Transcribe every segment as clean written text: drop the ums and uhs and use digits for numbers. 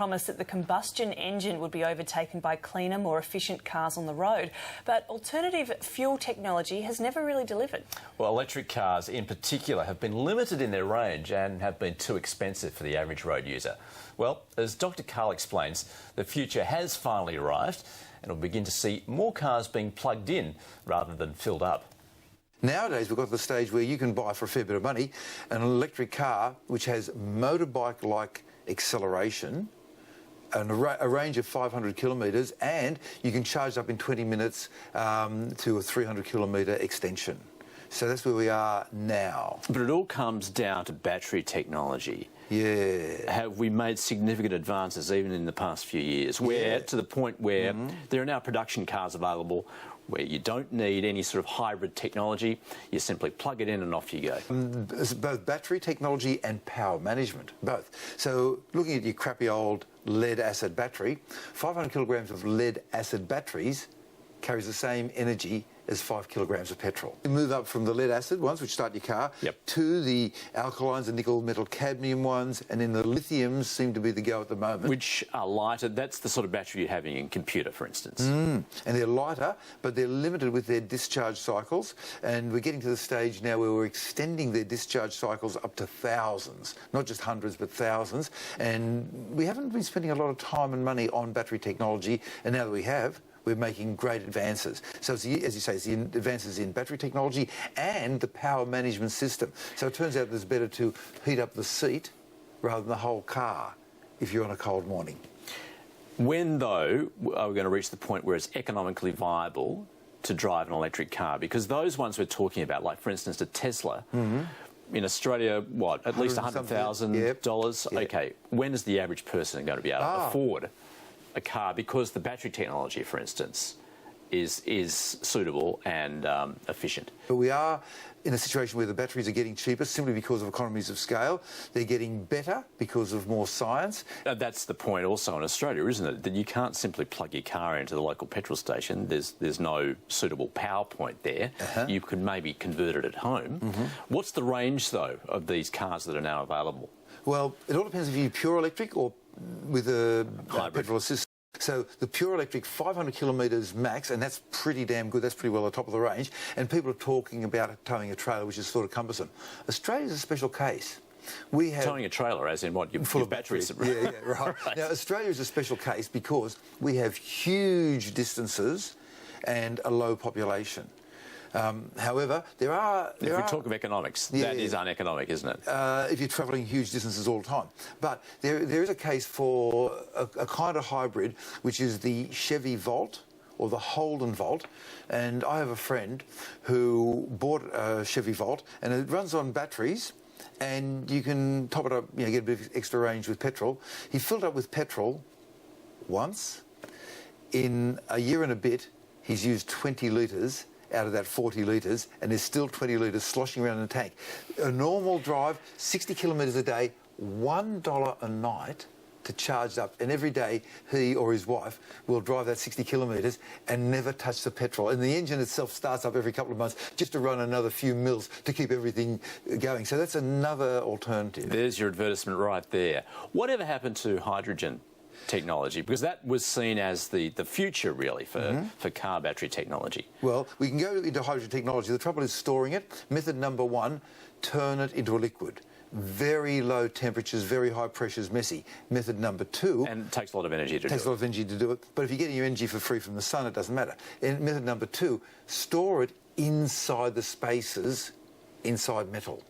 promised that the combustion engine would be overtaken by cleaner, more efficient cars on the road. But alternative fuel technology has never really delivered. Well, electric cars in particular have been limited in their range and have been too expensive for the average road user. Well, as Dr. Karl explains, the future has finally arrived and we'll begin to see more cars being plugged in rather than filled up. Nowadays, we've got to the stage where you can buy for a fair bit of money an electric car which has motorbike-like acceleration, and a range of 500 kilometres, and you can charge up in 20 minutes to a 300 kilometre extension. So that's where we are now. But it all comes down to battery technology. Yeah. Have we made significant advances even in the past few years, where to the point where there are now production cars available where you don't need any sort of hybrid technology, you simply plug it in and off you go. Both battery technology and power management, both. So looking at your crappy old lead-acid battery, 500 kilograms of lead-acid batteries carries the same energy as 5 kilograms of petrol. You move up from the lead-acid ones, which start your car, to the alkalines, the nickel, metal, cadmium ones, and then the lithiums seem to be the go at the moment. Which are lighter. That's the sort of battery you have in your computer, for instance. And they're lighter, but they're limited with their discharge cycles, and we're getting to the stage now where we're extending their discharge cycles up to thousands, not just hundreds, but thousands, and we haven't been spending a lot of time and money on battery technology, and now that we have, we're making great advances. So, it's the, as you say, it's the advances in battery technology and the power management system. So it turns out it's better to heat up the seat rather than the whole car if you're on a cold morning. When, though, are we going to reach the point where it's economically viable to drive an electric car? Because those ones we're talking about, like, for instance, a Tesla, in Australia, what, at least $100,000? Yep. OK, when is the average person going to be able to afford a car, because the battery technology, for instance, is suitable and efficient? But we are in a situation where the batteries are getting cheaper simply because of economies of scale. They're getting better because of more science. That's the point also in Australia, isn't it? That you can't simply plug your car into the local petrol station. There's no suitable power point there. You could maybe convert it at home. What's the range, though, of these cars that are now available? Well, it all depends if you're pure electric or with a petrol assist. So the pure electric, 500 kilometres max, and that's pretty damn good. That's pretty well at the top of the range. And people are talking about towing a trailer, which is sort of cumbersome. Australia's a special case. We have towing a trailer, as in what? Full of batteries. Yeah, right. Now, Australia is a special case because we have huge distances and a low population. However, there are... If we talk of economics, that is uneconomic, isn't it? If you're travelling huge distances all the time. But there is a case for a kind of hybrid, which is the Chevy Volt or the Holden Volt. And I have a friend who bought a Chevy Volt, and it runs on batteries, and you can top it up, you know, get a bit of extra range with petrol. He filled up with petrol once. In a year and a bit, he's used 20 litres out of that 40 litres, and there's still 20 litres sloshing around in the tank. A normal drive, 60 kilometres a day, $1 a night to charge up, and every day he or his wife will drive that 60 kilometres and never touch the petrol. And the engine itself starts up every couple of months just to run another few mils to keep everything going. So that's another alternative. There's your advertisement right there. Whatever happened to hydrogen technology? Because that was seen as the future, really, for car battery technology. Well, we can go into hydrogen technology. The trouble is storing it. Method number one, turn it into a liquid. Very low temperatures, very high pressures, messy. Method number two... And it takes a lot of energy to do it. Takes a lot of energy to do it. But if you're getting your energy for free from the sun, it doesn't matter. And method number two, store it inside the spaces inside metal.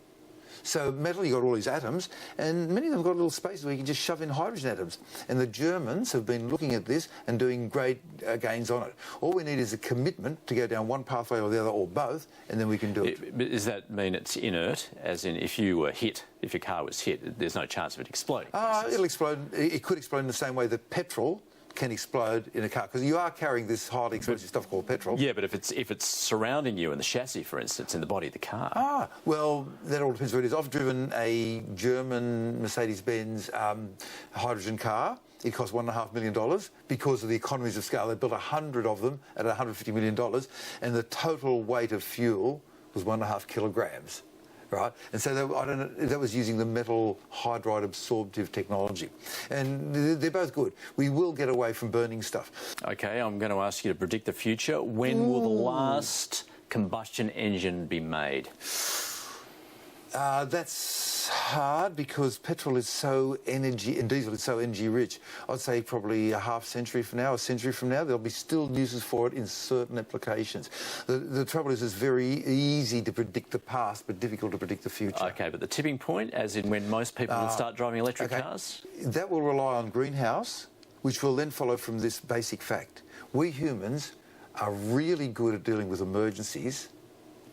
So metal, you've got all these atoms, and many of them have got little spaces where you can just shove in hydrogen atoms. And the Germans have been looking at this and doing great gains on it. All we need is a commitment to go down one pathway or the other, or both, and then we can do it. Does that mean it's inert, as in if you were hit, if your car was hit, there's no chance of it exploding? It'll explode. It could explode in the same way that petrol can explode in a car, because you are carrying this highly explosive stuff called petrol. Yeah, but if it's surrounding you in the chassis, for instance, in the body of the car. Well, that all depends what it is. I've driven a German Mercedes-Benz hydrogen car. It cost $1.5 million because of the economies of scale. They built 100 of them at $150 million, and the total weight of fuel was 1.5 kilograms. right? And so I don't know, that was using the metal hydride absorptive technology. And they're both good. We will get away from burning stuff. OK, I'm going to ask you to predict the future. When will the last combustion engine be made? That's hard because petrol is so energy, and diesel is so energy rich. I'd say probably a half century from now, a century from now, there'll be still uses for it in certain applications. The trouble is it's very easy to predict the past, but difficult to predict the future. OK, but the tipping point, as in when most people will start driving electric cars? That will rely on greenhouse, which will then follow from this basic fact. We humans are really good at dealing with emergencies,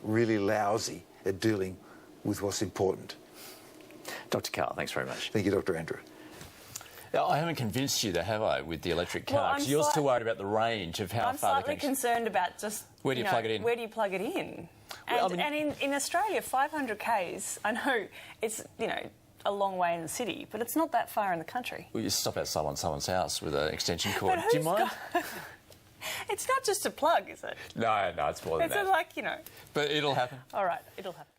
really lousy at dealing with what's important. Dr. Karl, thanks very much. Thank you, Dr. Andrew. Now, I haven't convinced you, though, have I, with the electric car? Because you're still worried about the range of how I'm far slightly concerned about just... Where do you plug it in? Where do you plug it in? Well, And in Australia, 500 k's, I know it's, a long way in the city, but it's not that far in the country. Well, you stop outside on someone's house with an extension cord. But Do you mind? It's not just a plug, is it? No, it's more than that. It's like, But it'll happen. All right, it'll happen.